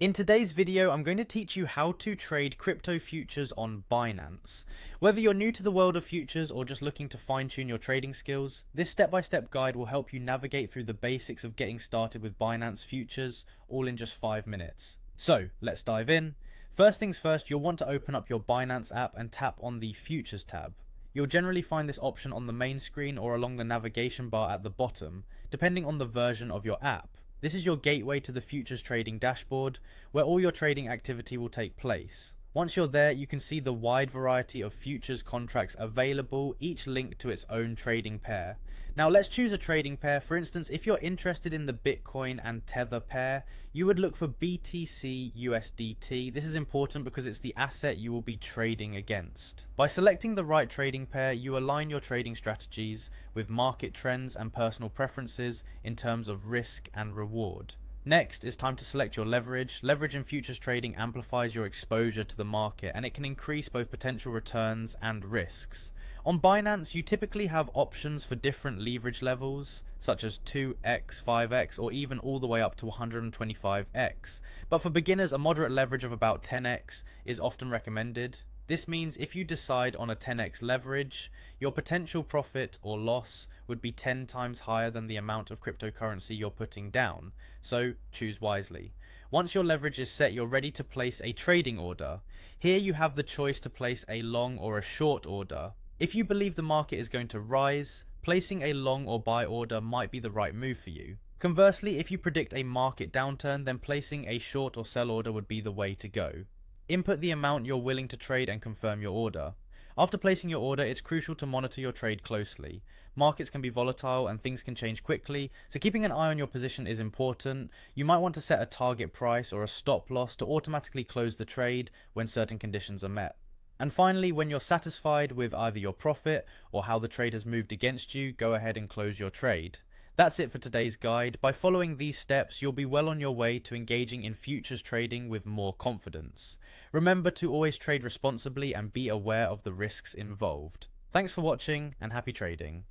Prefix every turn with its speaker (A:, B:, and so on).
A: In today's video, I'm going to teach you how to trade crypto futures on Binance. Whether you're new to the world of futures or just looking to fine-tune your trading skills, this step-by-step guide will help you navigate through the basics of getting started with Binance futures, all in just 5 minutes. So, let's dive in. First things first, you'll want to open up your Binance app and tap on the Futures tab. You'll generally find this option on the main screen or along the navigation bar at the bottom, depending on the version of your app. This is your gateway to the futures trading dashboard, where all your trading activity will take place. Once you're there, you can see the wide variety of futures contracts available, each linked to its own trading pair. Now let's choose a trading pair. For instance, if you're interested in the Bitcoin and Tether pair, you would look for BTC USDT. This is important because it's the asset you will be trading against. By selecting the right trading pair, you align your trading strategies with market trends and personal preferences in terms of risk and reward. Next, it's time to select your leverage. Leverage in futures trading amplifies your exposure to the market, and it can increase both potential returns and risks. On Binance, you typically have options for different leverage levels, such as 2x, 5x, or even all the way up to 125x. But for beginners, a moderate leverage of about 10x is often recommended. This means if you decide on a 10x leverage, your potential profit or loss would be 10 times higher than the amount of cryptocurrency you're putting down, so choose wisely. Once your leverage is set, you're ready to place a trading order. Here you have the choice to place a long or a short order. If you believe the market is going to rise, placing a long or buy order might be the right move for you. Conversely, if you predict a market downturn, then placing a short or sell order would be the way to go. Input the amount you're willing to trade and confirm your order. After placing your order, it's crucial to monitor your trade closely. Markets can be volatile and things can change quickly, so keeping an eye on your position is important. You might want to set a target price or a stop loss to automatically close the trade when certain conditions are met. And finally, when you're satisfied with either your profit or how the trade has moved against you, go ahead and close your trade. That's it for today's guide. By following these steps, you'll be well on your way to engaging in futures trading with more confidence. Remember to always trade responsibly and be aware of the risks involved. Thanks for watching and happy trading.